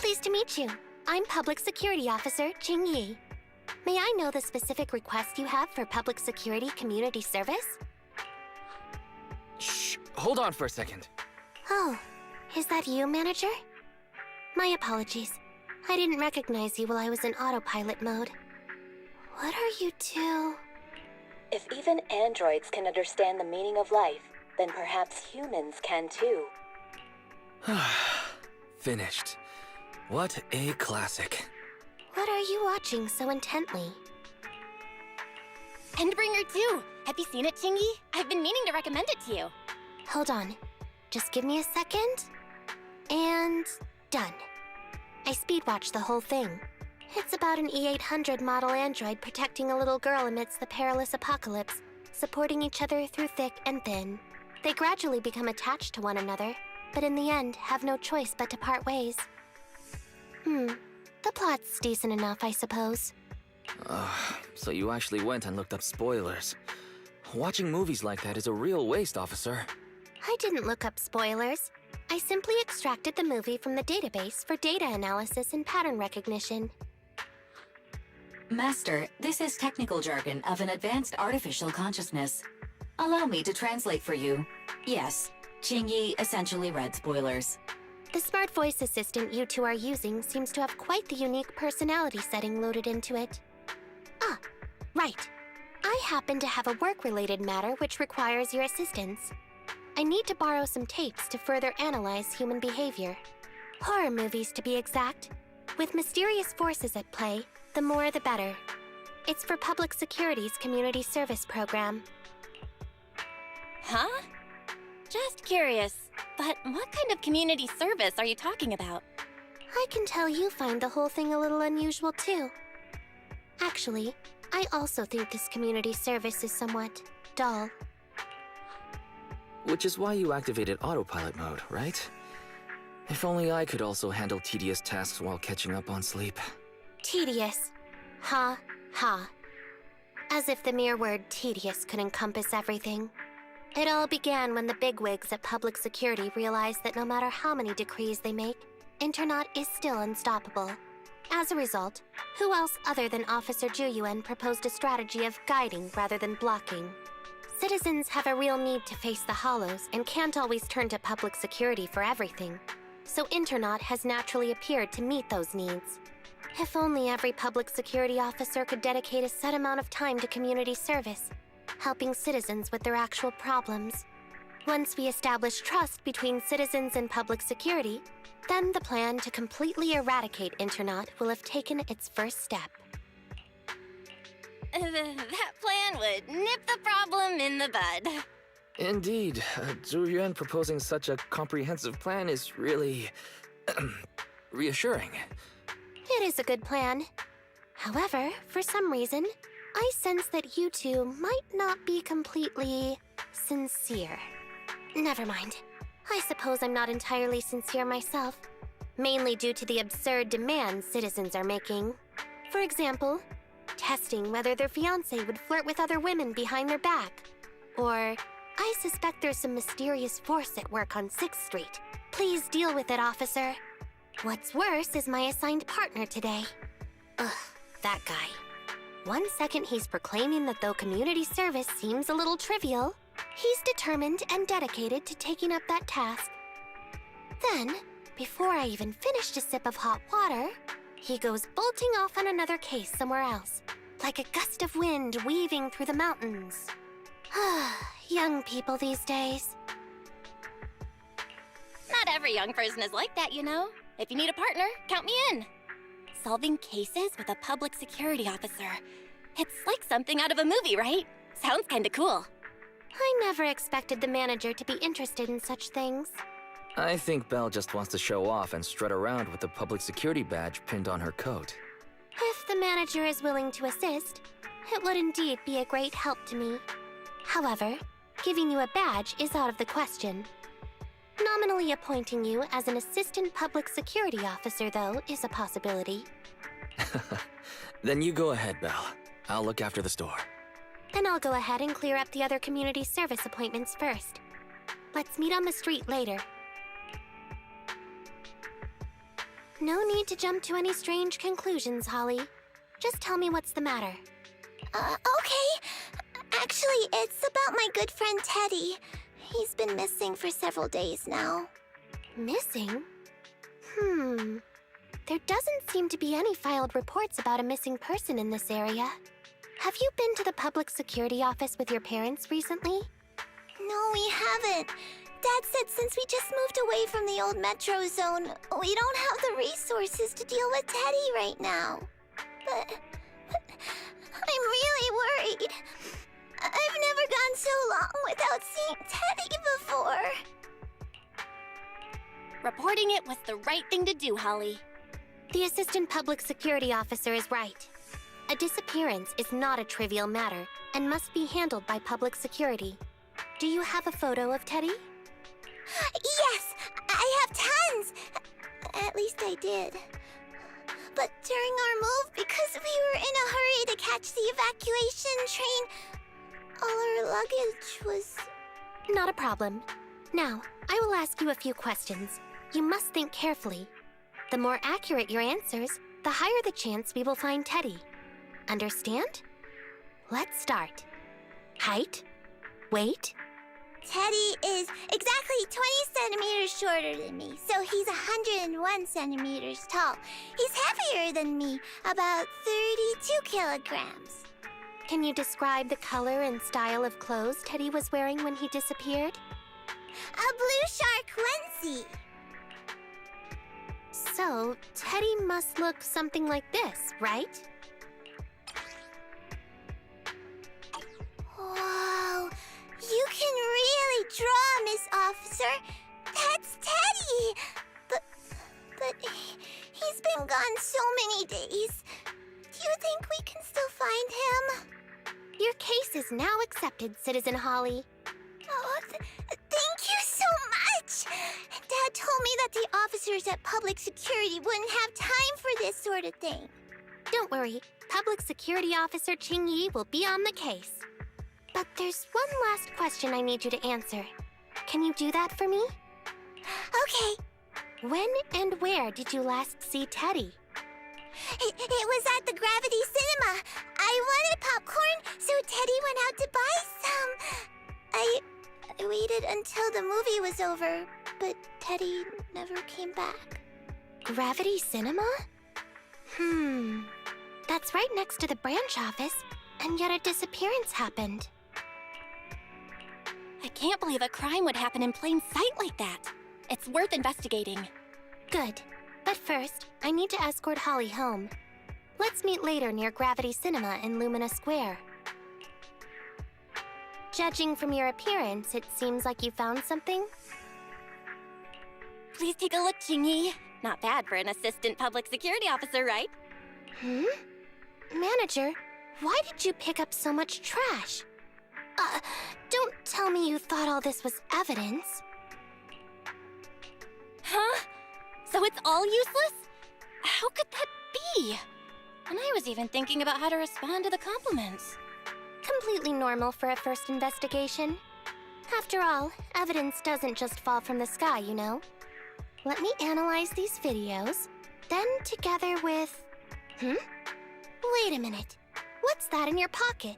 Pleased to meet you. I'm Public Security Officer Ching Yi. May I know the specific request you have for public security community service? Shh, hold on for a second. Oh, is that you, Manager? My apologies. I didn't recognize you while I was in autopilot mode. What are you two? If even androids can understand the meaning of life, then perhaps humans can too. Finished. What a classic. What are you watching so intently? Endbringer 2! Have you seen it, Chingy? I've been meaning to recommend it to you. Hold on. Just give me a second. And done. I speed-watched the whole thing. It's about an E-800 model android protecting a little girl amidst the perilous apocalypse, supporting each other through thick and thin. They gradually become attached to one another, but in the end have no choice but to part ways. The plot's decent enough, I suppose. So you actually went and looked up spoilers. Watching movies like that is a real waste, officer. I didn't look up spoilers. I simply extracted the movie from the database for data analysis and pattern recognition. Master, this is technical jargon of an advanced artificial consciousness. Allow me to translate for you. Yes, Qingyi essentially read spoilers. The smart voice assistant you two are using seems to have quite the unique personality setting loaded into it. Ah, right. I happen to have a work-related matter which requires your assistance. I need to borrow some tapes to further analyze human behavior. Horror movies, to be exact. With mysterious forces at play, the more the better. It's for Public Security's community service program. Huh? Just curious, but what kind of community service are you talking about? I can tell you find the whole thing a little unusual, too. Actually, I also think this community service is somewhat dull. Which is why you activated autopilot mode, right? If only I could also handle tedious tasks while catching up on sleep. Tedious. Ha, ha. As if the mere word tedious could encompass everything. It all began when the bigwigs at Public Security realized that no matter how many decrees they make, Internaut is still unstoppable. As a result, who else other than Officer Juyuan proposed a strategy of guiding rather than blocking? Citizens have a real need to face the hollows and can't always turn to Public Security for everything. So Internaut has naturally appeared to meet those needs. If only every Public Security officer could dedicate a set amount of time to community service, helping citizens with their actual problems. Once we establish trust between citizens and Public Security, then the plan to completely eradicate Internaut will have taken its first step. That plan would nip the problem in the bud. Indeed, Zhu Yuan proposing such a comprehensive plan is really reassuring. It is a good plan. However, for some reason, I sense that you two might not be completely sincere. Never mind. I suppose I'm not entirely sincere myself, mainly due to the absurd demands citizens are making. For example, testing whether their fiancé would flirt with other women behind their back. Or, I suspect there's some mysterious force at work on 6th Street. Please deal with it, officer. What's worse is my assigned partner today. Ugh, that guy. One second he's proclaiming that though community service seems a little trivial, he's determined and dedicated to taking up that task. Then, before I even finished a sip of hot water, he goes bolting off on another case somewhere else, like a gust of wind weaving through the mountains. Young people these days. Not every young person is like that, you know. If you need a partner, count me in. Solving cases with a public security officer. It's like something out of a movie, right? Sounds kinda cool. I never expected the manager to be interested in such things. I think Belle just wants to show off and strut around with the public security badge pinned on her coat. If the manager is willing to assist, it would indeed be a great help to me. However, giving you a badge is out of the question. Nominally appointing you as an assistant public security officer, though, is a possibility. Then you go ahead, Belle. I'll look after the store. Then I'll go ahead and clear up the other community service appointments first. Let's meet on the street later. No need to jump to any strange conclusions, Holly. Just tell me what's the matter. Okay. Actually, it's about my good friend Teddy. He's been missing for several days now. Missing? There doesn't seem to be any filed reports about a missing person in this area. Have you been to the public security office with your parents recently? No, we haven't. Dad said since we just moved away from the old metro zone, we don't have the resources to deal with Teddy right now. But I'm really worried. I've never gone so long without seeing Teddy before. Reporting it was the right thing to do, Holly. The assistant public security officer is right. A disappearance is not a trivial matter and must be handled by public security. Do you have a photo of Teddy? Yes, I have tons. At least I did. But during our move, because we were in a hurry to catch the evacuation train, all our luggage was... Not a problem. Now, I will ask you a few questions. You must think carefully. The more accurate your answers, the higher the chance we will find Teddy. Understand? Let's start. Height? Weight? Teddy is exactly 20 centimeters shorter than me, so he's 101 centimeters tall. He's heavier than me, about 32 kilograms. Can you describe the color and style of clothes Teddy was wearing when he disappeared? A blue shark onesie. So, Teddy must look something like this, right? Whoa, you can really draw, Miss Officer. That's Teddy. But he's been gone so many days. Do you think we can still find him? Your case is now accepted, Citizen Holly. Oh, thank you so much. Dad told me that the officers at public security wouldn't have time for this sort of thing. Don't worry, Public Security Officer Ching-Yi will be on the case. But there's one last question I need you to answer. Can you do that for me? Okay. When and where did you last see Teddy? It was at the Gravity Cinema. I wanted popcorn, so Teddy went out to buy some. I waited until the movie was over, but Teddy never came back. Gravity Cinema? That's right next to the branch office, and yet a disappearance happened. I can't believe a crime would happen in plain sight like that. It's worth investigating. Good. But first, I need to escort Holly home. Let's meet later near Gravity Cinema in Lumina Square. Judging from your appearance, it seems like you found something. Please take a look, Ching-Yi. Not bad for an assistant public security officer, right? Manager, why did you pick up so much trash? Don't tell me you thought all this was evidence. Huh? So it's all useless? How could that be? And I was even thinking about how to respond to the compliments. Completely normal for a first investigation. After all, evidence doesn't just fall from the sky, you know. Let me analyze these videos, then together with... Wait a minute. What's that in your pocket?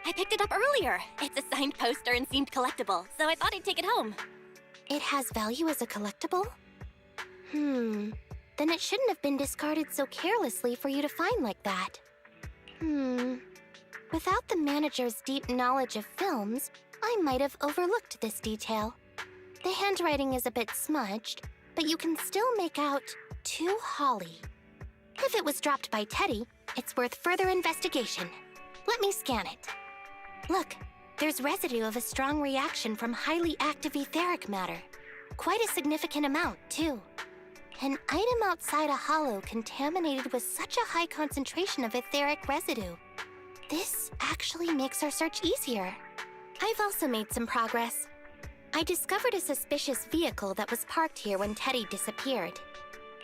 I picked it up earlier. It's a signed poster and seemed collectible, so I thought I'd take it home. It has value as a collectible? Then it shouldn't have been discarded so carelessly for you to find like that. Without the manager's deep knowledge of films, I might have overlooked this detail. The handwriting is a bit smudged, but you can still make out "To Holly." If it was dropped by Teddy, it's worth further investigation. Let me scan it. Look, there's residue of a strong reaction from highly active etheric matter. Quite a significant amount, too. An item outside a hollow contaminated with such a high concentration of etheric residue. This actually makes our search easier. I've also made some progress. I discovered a suspicious vehicle that was parked here when Teddy disappeared.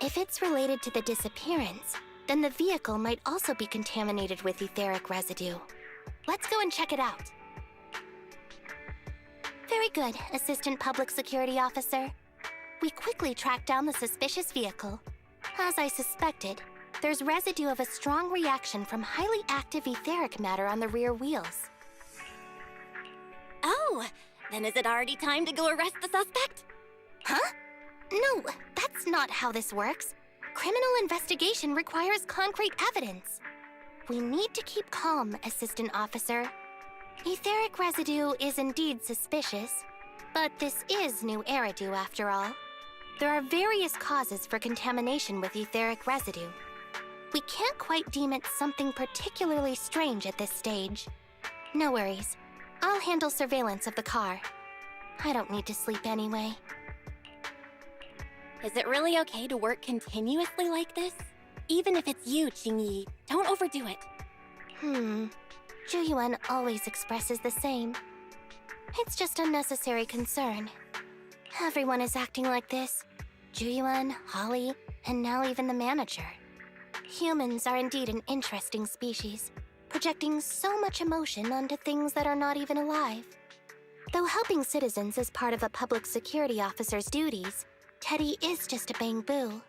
If it's related to the disappearance, then the vehicle might also be contaminated with etheric residue. Let's go and check it out. Very good, Assistant Public Security Officer. We quickly tracked down the suspicious vehicle. As I suspected, there's residue of a strong reaction from highly active etheric matter on the rear wheels. Oh, then is it already time to go arrest the suspect? Huh? No, that's not how this works. Criminal investigation requires concrete evidence. We need to keep calm, Assistant Officer. Etheric residue is indeed suspicious, but this is new Eridu after all. There are various causes for contamination with etheric residue. We can't quite deem it something particularly strange at this stage. No worries. I'll handle surveillance of the car. I don't need to sleep anyway. Is it really okay to work continuously like this? Even if it's you, Qingyi, don't overdo it. Zhu always expresses the same. It's just unnecessary concern. Everyone is acting like this. Zhu, Holly, and now even the manager. Humans are indeed an interesting species, projecting so much emotion onto things that are not even alive. Though helping citizens is part of a public security officer's duties, Teddy is just a Bangboo.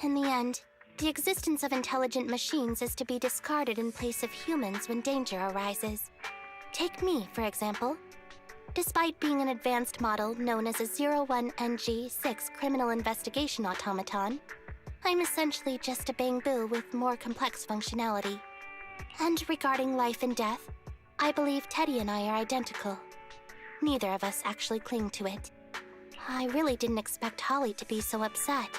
In the end, the existence of intelligent machines is to be discarded in place of humans when danger arises. Take me, for example. Despite being an advanced model known as a 01NG6 criminal investigation automaton, I'm essentially just a Bangboo with more complex functionality. And regarding life and death, I believe Teddy and I are identical. Neither of us actually cling to it. I really didn't expect Holly to be so upset.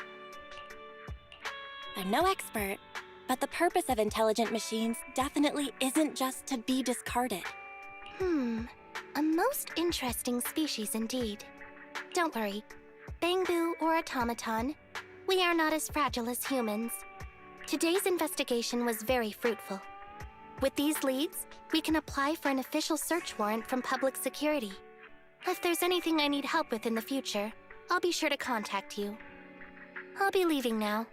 I'm no expert, but the purpose of intelligent machines definitely isn't just to be discarded. A most interesting species indeed. Don't worry, Bangboo or automaton, we are not as fragile as humans. Today's investigation was very fruitful. With these leads, we can apply for an official search warrant from public security. If there's anything I need help with in the future, I'll be sure to contact you. I'll be leaving now.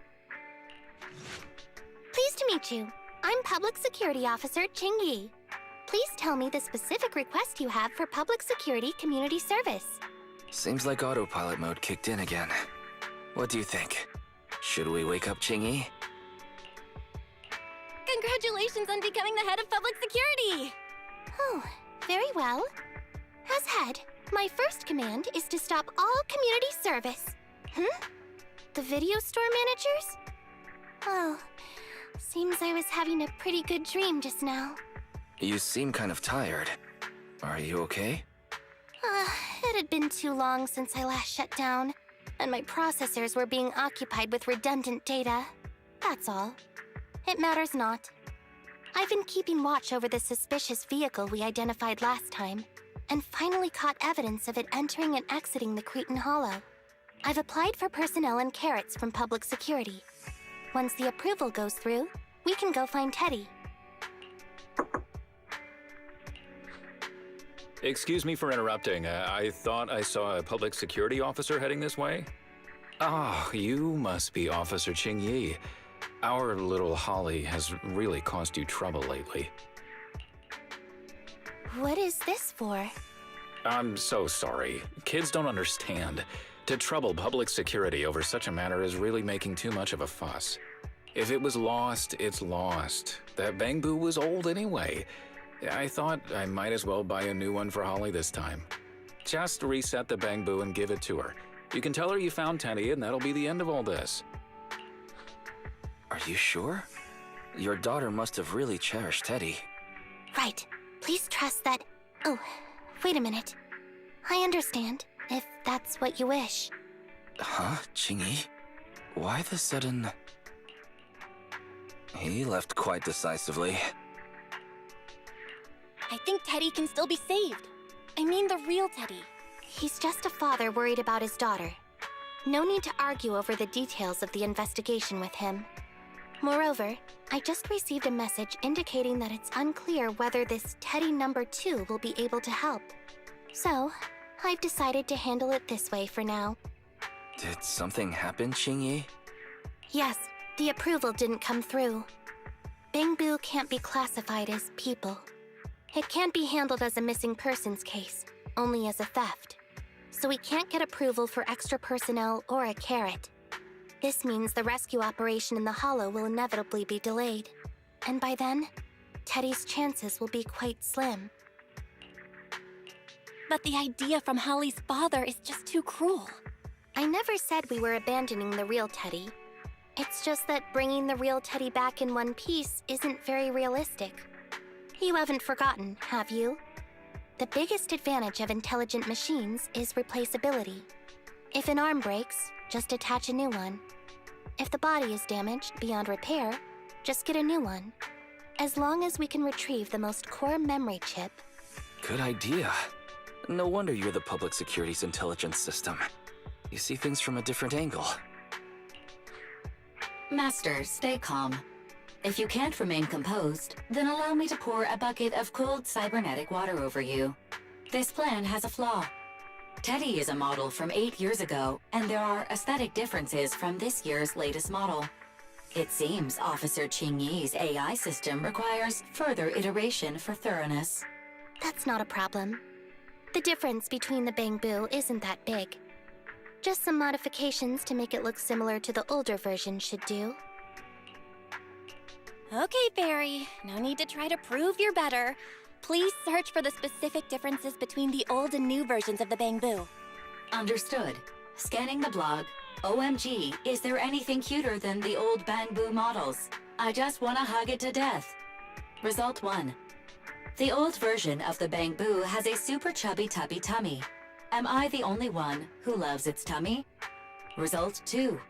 Pleased to meet you. I'm Public Security Officer Qingyi. Please tell me the specific request you have for public security community service. Seems like autopilot mode kicked in again. What do you think? Should we wake up Qingyi? Congratulations on becoming the head of public security! Oh, very well. As head, my first command is to stop all community service. The video store managers? Oh, seems I was having a pretty good dream just now. You seem kind of tired. Are you okay? It had been too long since I last shut down, and my processors were being occupied with redundant data. That's all. It matters not. I've been keeping watch over the suspicious vehicle we identified last time, and finally caught evidence of it entering and exiting the Cretan Hollow. I've applied for personnel and carrots from public security. Once the approval goes through, we can go find Teddy. Excuse me for interrupting. I thought I saw a public security officer heading this way. Oh, you must be Officer Qingyi. Our little Holly has really caused you trouble lately. What is this for? I'm so sorry. Kids don't understand. To trouble public security over such a matter is really making too much of a fuss. If it was lost, it's lost. That Bangboo was old anyway. I thought I might as well buy a new one for Holly this time. Just reset the Bangboo and give it to her. You can tell her you found Teddy and that'll be the end of all this. Are you sure? Your daughter must have really cherished Teddy. Right. Please trust that... Oh, wait a minute. I understand, if that's what you wish. Huh, Qingyi? Why the sudden... He left quite decisively. I think Teddy can still be saved. I mean the real Teddy. He's just a father worried about his daughter. No need to argue over the details of the investigation with him. Moreover, I just received a message indicating that it's unclear whether this Teddy number 2 will be able to help. So, I've decided to handle it this way for now. Did something happen, Qingyi? Yes, the approval didn't come through. Bangboo can't be classified as people. It can't be handled as a missing persons case, only as a theft. So we can't get approval for extra personnel or a carrot. This means the rescue operation in the Hollow will inevitably be delayed. And by then, Teddy's chances will be quite slim. But the idea from Holly's father is just too cruel. I never said we were abandoning the real Teddy. It's just that bringing the real Teddy back in one piece isn't very realistic. You haven't forgotten, have you? The biggest advantage of intelligent machines is replaceability. If an arm breaks, just attach a new one. If the body is damaged beyond repair, just get a new one. As long as we can retrieve the most core memory chip. Good idea. No wonder you're the public security's intelligence system. You see things from a different angle. Master, stay calm. If you can't remain composed, then allow me to pour a bucket of cold cybernetic water over you. This plan has a flaw. Teddy is a model from 8 years ago, and there are aesthetic differences from this year's latest model. It seems Officer Qingyi's AI system requires further iteration for thoroughness. That's not a problem. The difference between the Bangboo isn't that big. Just some modifications to make it look similar to the older version should do. Okay, Fairy. No need to try to prove you're better. Please search for the specific differences between the old and new versions of the Bangboo. Understood. Scanning the blog. OMG, is there anything cuter than the old Bangboo models? I just want to hug it to death. Result 1. The old version of the Bangboo has a super chubby tubby tummy. Am I the only one who loves its tummy? Result 2.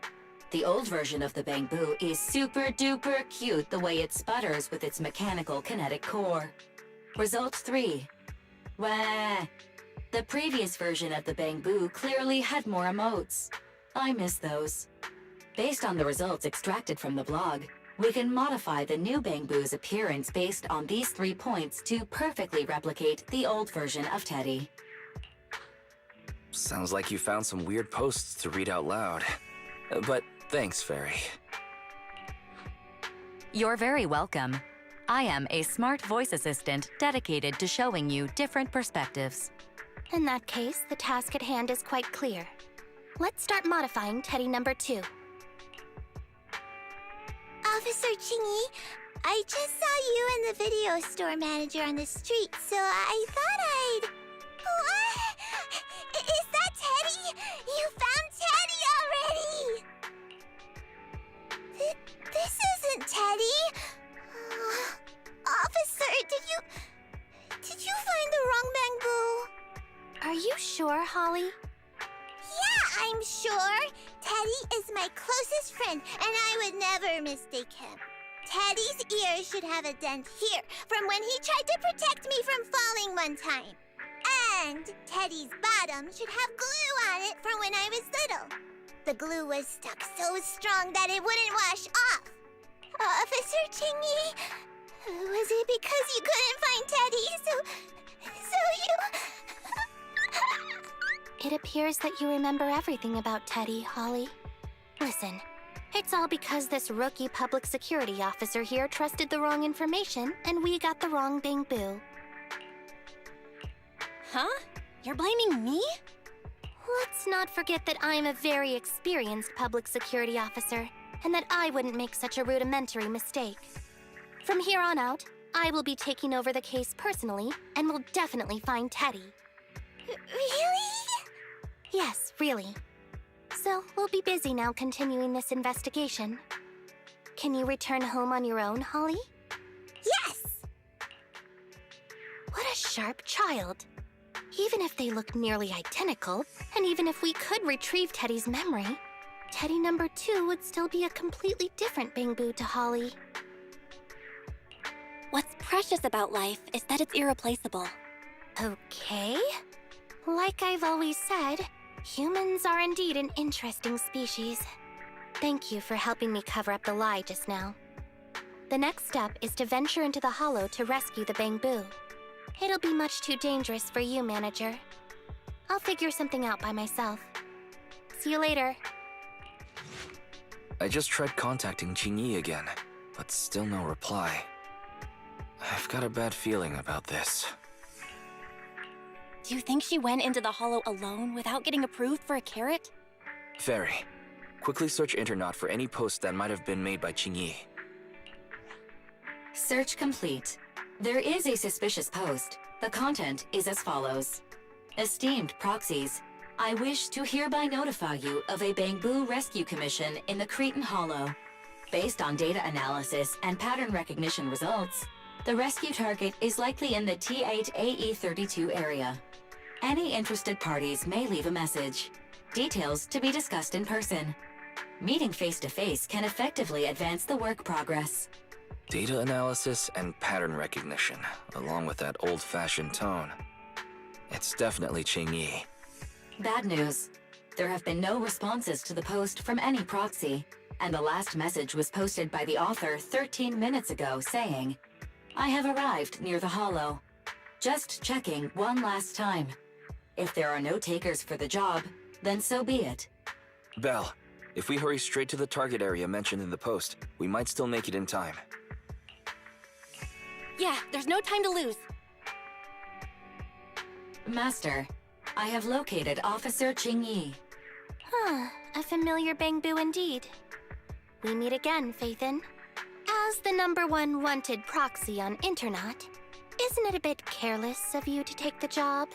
The old version of the Bangboo is super duper cute the way it sputters with its mechanical kinetic core. Result 3. Wah! The previous version of the Bangboo clearly had more emotes. I miss those. Based on the results extracted from the blog, we can modify the new Bangboo's appearance based on these 3 points to perfectly replicate the old version of Teddy. Sounds like you found some weird posts to read out loud. But thanks, Fairy. You're very welcome. I am a smart voice assistant dedicated to showing you different perspectives. In that case, the task at hand is quite clear. Let's start modifying Teddy number 2. Officer Qingyi, I just saw you and the video store manager on the street, so I thought I'd... What? Is that Teddy? You found Teddy already! This isn't Teddy. Officer, did you find the wrong Bangboo? Are you sure, Holly? Yeah, I'm sure. Teddy is my closest friend, and I would never mistake him. Teddy's ear should have a dent here from when he tried to protect me from falling one time. And Teddy's bottom should have glue on it from when I was little. The glue was stuck so strong that it wouldn't wash off. Officer Qingyi, was it because you couldn't find Teddy, so you... It appears that you remember everything about Teddy, Holly. Listen, it's all because this rookie public security officer here trusted the wrong information, and we got the wrong Bangboo. Huh? You're blaming me? Let's not forget that I'm a very experienced public security officer, and that I wouldn't make such a rudimentary mistake. From here on out, I will be taking over the case personally, and will definitely find Teddy. Really? Yes, really. So, we'll be busy now continuing this investigation. Can you return home on your own, Holly? Yes! What a sharp child. Even if they look nearly identical, and even if we could retrieve Teddy's memory, Teddy number 2 would still be a completely different Bangboo to Holly. What's precious about life is that it's irreplaceable. Okay. Like I've always said, humans are indeed an interesting species. Thank you for helping me cover up the lie just now. The next step is to venture into the Hollow to rescue the Bangboo. It'll be much too dangerous for you, Manager. I'll figure something out by myself. See you later. I just tried contacting Qingyi again, but still no reply. I've got a bad feeling about this. Do you think she went into the hollow alone without getting approved for a carrot? Very. Quickly search Internet for any posts that might have been made by Qingyi. Search complete. There is a suspicious post. The content is as follows. Esteemed proxies, I wish to hereby notify you of a Bangboo rescue commission in the Cretan Hollow. Based on data analysis and pattern recognition results, the rescue target is likely in the T8AE32 area. Any interested parties may leave a message. Details to be discussed in person. Meeting face-to-face can effectively advance the work progress. Data analysis and pattern recognition, along with that old-fashioned tone. It's definitely Qingyi. Bad news. There have been no responses to the post from any proxy, and the last message was posted by the author 13 minutes ago saying, I have arrived near the hollow. Just checking one last time. If there are no takers for the job, then so be it. Belle, if we hurry straight to the target area mentioned in the post, we might still make it in time. Yeah, there's no time to lose. Master, I have located Officer Qingyi. A familiar Bangboo indeed. We meet again, Faithin. As the #1 wanted proxy on Internet, isn't it a bit careless of you to take the job?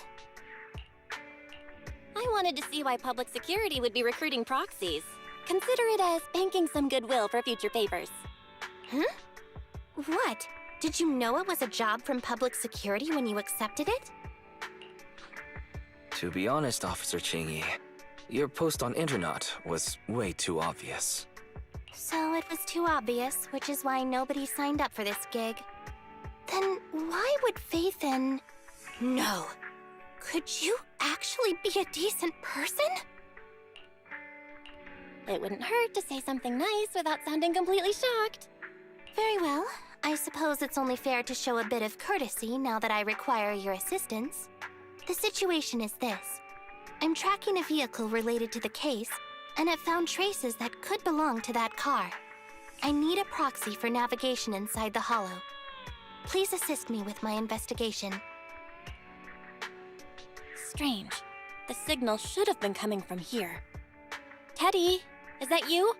I wanted to see why public security would be recruiting proxies. Consider it as banking some goodwill for future favors. Huh? What? Did you know it was a job from public security when you accepted it? To be honest, Officer Qingyi, your post on Internet was way too obvious. So it was too obvious, which is why nobody signed up for this gig. Then why would Faithin... No. Could you actually be a decent person? It wouldn't hurt to say something nice without sounding completely shocked. Very well. I suppose it's only fair to show a bit of courtesy now that I require your assistance. The situation is this. I'm tracking a vehicle related to the case, and have found traces that could belong to that car. I need a proxy for navigation inside the hollow. Please assist me with my investigation. Strange. The signal should have been coming from here. Teddy, is that you?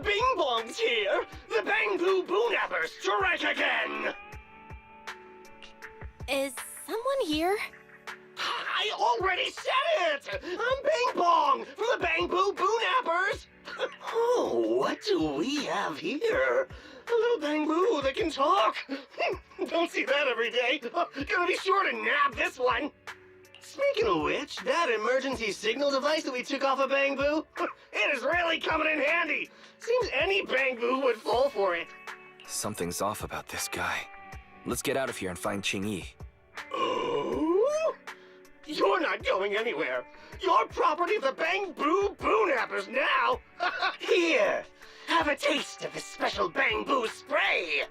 Bing Bong's here! The Bangboo Boonappers strike again! Is someone here? I already said it! I'm Bing Bong from the Bangboo Boonappers! Oh, what do we have here? A little Bangboo that can talk! Don't see that every day. Gonna be sure to nab this one! Speaking of which, that emergency signal device that we took off of Bangboo, it is really coming in handy! Seems any Bangboo would fall for it. Something's off about this guy. Let's get out of here and find Qingyi. Oh? You're not going anywhere. You're property of the Bangboo Boonappers now. Here, have a taste of this special Bangboo spray.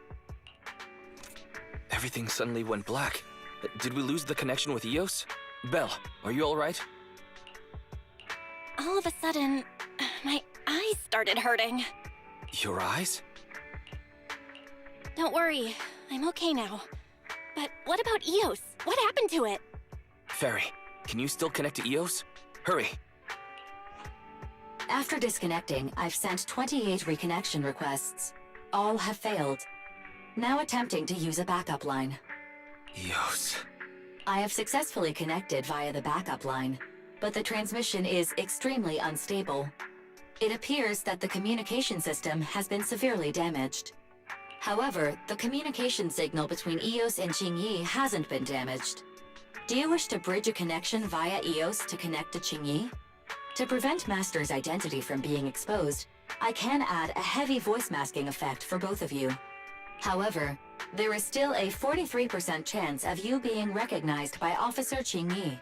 Everything suddenly went black. Did we lose the connection with Eos? Belle, are you alright? All of a sudden, my eyes started hurting. Your eyes? Don't worry, I'm okay now. But what about Eos? What happened to it? Fairy, can you still connect to Eos? Hurry! After disconnecting, I've sent 28 reconnection requests. All have failed. Now attempting to use a backup line. Eos. I have successfully connected via the backup line, but the transmission is extremely unstable. It appears that the communication system has been severely damaged. However, the communication signal between Eos and Qingyi hasn't been damaged. Do you wish to bridge a connection via Eos to connect to Qingyi? To prevent Master's identity from being exposed, I can add a heavy voice masking effect for both of you. However, there is still a 43% chance of you being recognized by Officer Qingyi.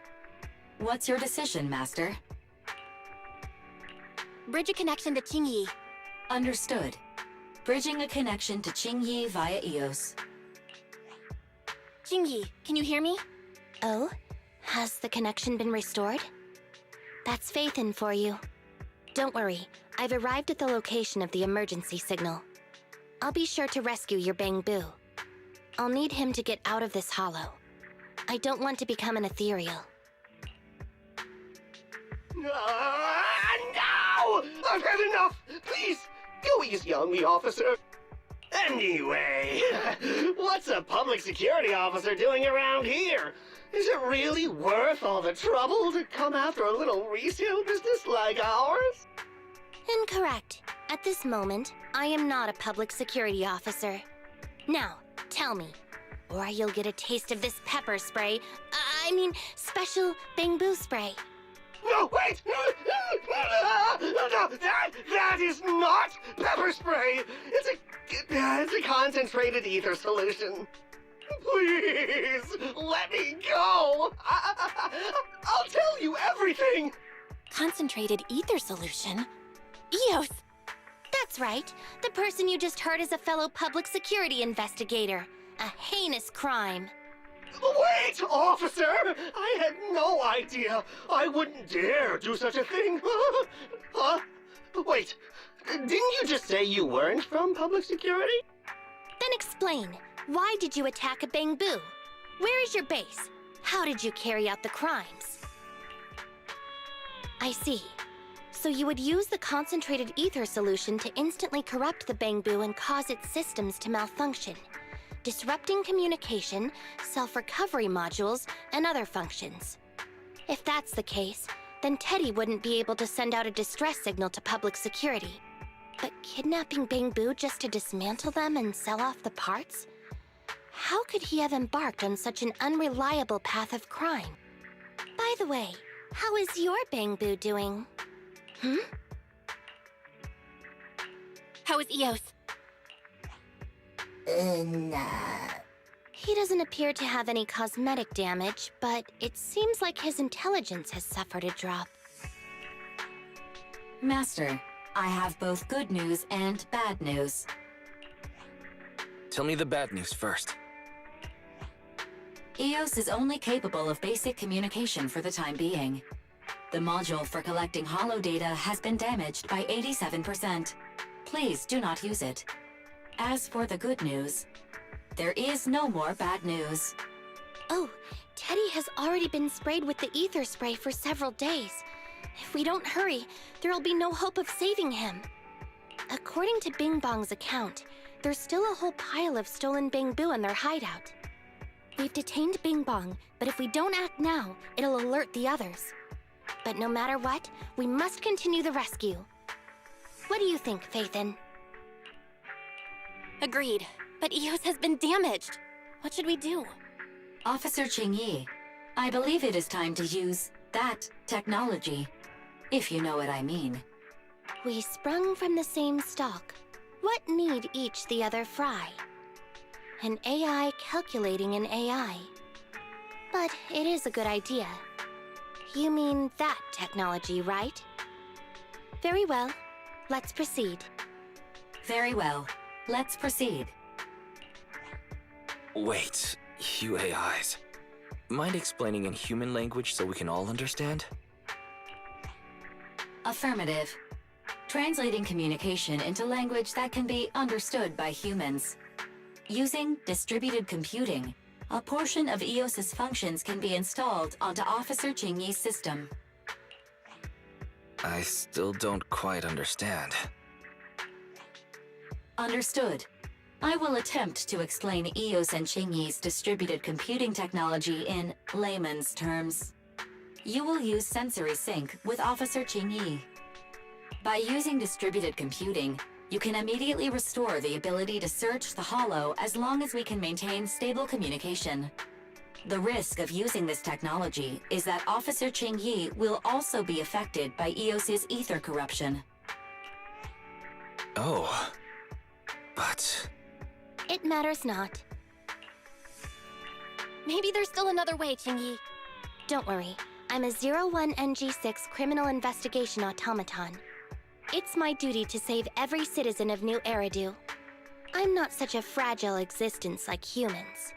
What's your decision, Master? Bridge a connection to Qingyi. Understood. Bridging a connection to Qingyi via Eos. Qingyi, can you hear me? Oh? Has the connection been restored? That's Faithin for you. Don't worry, I've arrived at the location of the emergency signal. I'll be sure to rescue your Bangboo. I'll need him to get out of this hollow. I don't want to become an ethereal. No! I've had enough! Please, go easy on me, officer. Anyway, what's a public security officer doing around here? Is it really worth all the trouble to come after a little resale business like ours? Incorrect. At this moment, I am not a public security officer. Now, tell me, or you'll get a taste of this pepper spray. I mean, special Bangboo spray. No, wait! No, that is not pepper spray! It's a concentrated ether solution. Please, let me go! I'll tell you everything! Concentrated ether solution? Eos! That's right. The person you just heard is a fellow public security investigator. A heinous crime. Wait, officer! I had no idea. I wouldn't dare do such a thing. Huh? Wait, didn't you just say you weren't from public security? Then explain. Why did you attack a Bangboo? Where is your base? How did you carry out the crimes? I see. So you would use the concentrated ether solution to instantly corrupt the Bangboo and cause its systems to malfunction, disrupting communication, self-recovery modules, and other functions. If that's the case, then Teddy wouldn't be able to send out a distress signal to public security. But kidnapping Bangboo just to dismantle them and sell off the parts? How could he have embarked on such an unreliable path of crime? By the way, how is your Bangboo doing? How is Eos? He doesn't appear to have any cosmetic damage, but it seems like his intelligence has suffered a drop. Master, I have both good news and bad news. Tell me the bad news first. Eos is only capable of basic communication for the time being. The module for collecting holo data has been damaged by 87%. Please do not use it. As for the good news, there is no more bad news. Oh, Teddy has already been sprayed with the ether spray for several days. If we don't hurry, there'll be no hope of saving him. According to Bing Bong's account, there's still a whole pile of stolen Bangboo in their hideout. We've detained Bing Bong, but if we don't act now, it'll alert the others. But no matter what, we must continue the rescue. What do you think, Faithin? Agreed. But Eos has been damaged. What should we do? Officer Qingyi, I believe it is time to use that technology, if you know what I mean. We sprung from the same stock. What need each the other fry? An AI calculating an AI. But it is a good idea. You mean that technology, right? Very well. Let's proceed. Very well. Let's proceed. Wait, you AIs. Mind explaining in human language so we can all understand? Affirmative. Translating communication into language that can be understood by humans. Using distributed computing, a portion of Eos's functions can be installed onto Officer Qingyi's system. I still don't quite understand. Understood. I will attempt to explain Eos and Qingyi's distributed computing technology in layman's terms. You will use sensory sync with Officer Qingyi. By using distributed computing, you can immediately restore the ability to search the holo as long as we can maintain stable communication. The risk of using this technology is that Officer Qingyi will also be affected by Eos's ether corruption. Oh. But... It matters not. Maybe there's still another way, Qingyi. Don't worry. I'm a 01NG6 criminal investigation automaton. It's my duty to save every citizen of New Eridu. I'm not such a fragile existence like humans.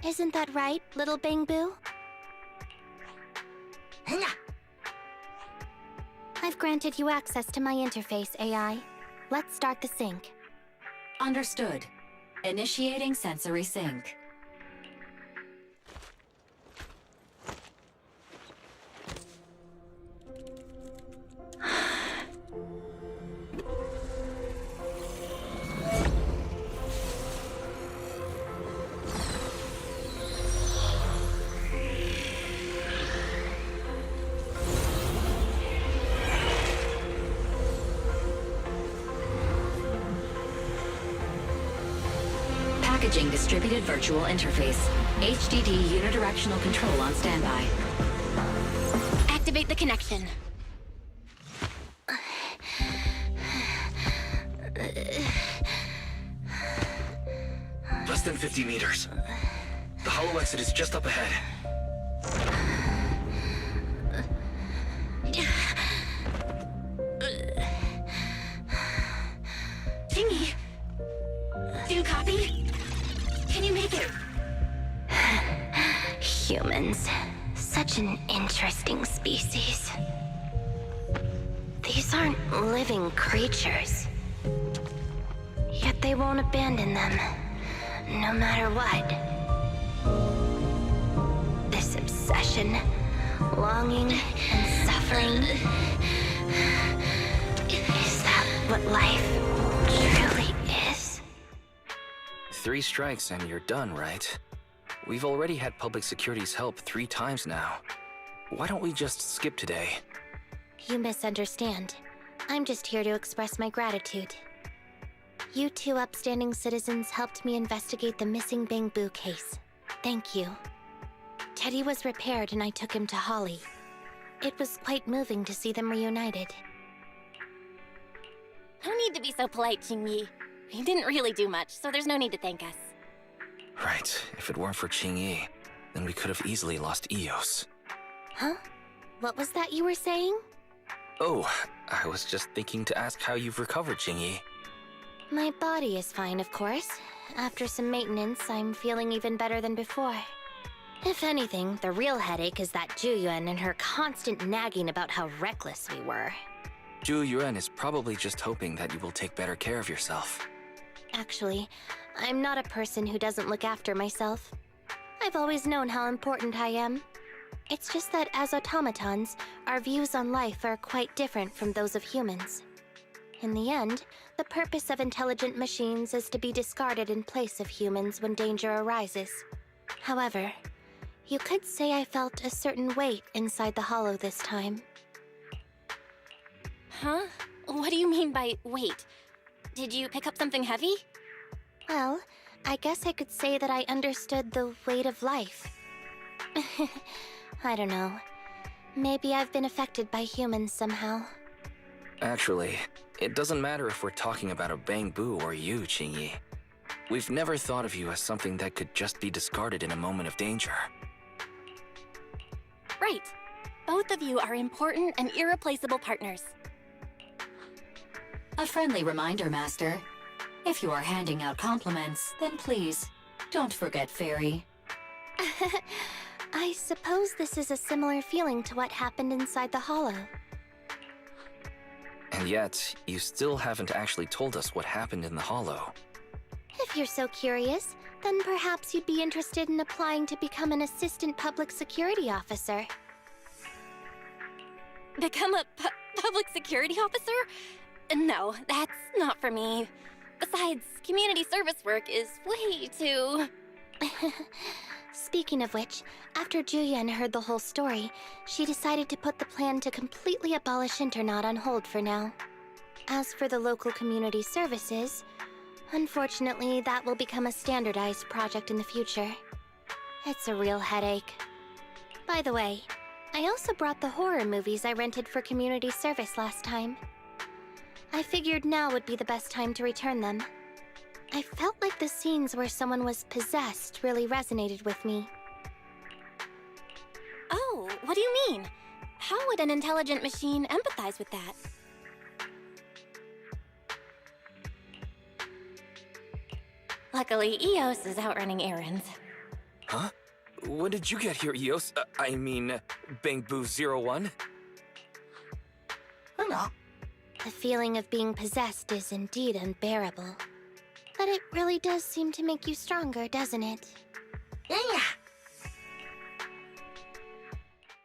Isn't that right, little Bangboo? I've granted you access to my interface, AI. Let's start the sync. Understood. Initiating sensory sync. Packaging distributed virtual interface. HDD unidirectional control on standby. Activate the connection. Less than 50 meters. The hollow exit is just up ahead. Jingy! Do you copy? Can you make it? Humans. Such an interesting species. These aren't living creatures. Yet they won't abandon them, no matter what. This obsession, longing, and suffering. Is that what life truly is? 3 strikes and you're done, right? We've already had public security's help 3 times now. Why don't we just skip today? You misunderstand. I'm just here to express my gratitude. You 2 upstanding citizens helped me investigate the missing Bangboo case. Thank you. Teddy was repaired and I took him to Holly. It was quite moving to see them reunited. No need to be so polite, Jingy. You didn't really do much, so there's no need to thank us. Right. If it weren't for Qingyi, then we could have easily lost Eos. Huh? What was that you were saying? Oh, I was just thinking to ask how you've recovered, Qingyi. My body is fine, of course. After some maintenance, I'm feeling even better than before. If anything, the real headache is that Juyuan and her constant nagging about how reckless we were. Zhu Yuan is probably just hoping that you will take better care of yourself. Actually, I'm not a person who doesn't look after myself. I've always known how important I am. It's just that as automatons, our views on life are quite different from those of humans. In the end, the purpose of intelligent machines is to be discarded in place of humans when danger arises. However, you could say I felt a certain weight inside the hollow this time. Huh? What do you mean by weight? Did you pick up something heavy? Well, I guess I could say that I understood the weight of life. I don't know. Maybe I've been affected by humans somehow. Actually, it doesn't matter if we're talking about a Bangboo or you, Qingyi. We've never thought of you as something that could just be discarded in a moment of danger. Right. Both of you are important and irreplaceable partners. A friendly reminder, Master. If you are handing out compliments, then please, don't forget Fairy. I suppose this is a similar feeling to what happened inside the hollow. And yet, you still haven't actually told us what happened in the hollow. If you're so curious, then perhaps you'd be interested in applying to become an assistant public security officer. Become a public security officer? No, that's not for me. Besides, community service work is way too... Speaking of which, after Juyen heard the whole story, she decided to put the plan to completely abolish Internaut on hold for now. As for the local community services, unfortunately, that will become a standardized project in the future. It's a real headache. By the way, I also brought the horror movies I rented for community service last time. I figured now would be the best time to return them. I felt like the scenes where someone was possessed really resonated with me. Oh, what do you mean? How would an intelligent machine empathize with that? Luckily, Eos is out running errands. Huh? When did you get here, Eos? Bangboo 01? The feeling of being possessed is indeed unbearable. But it really does seem to make you stronger, doesn't it?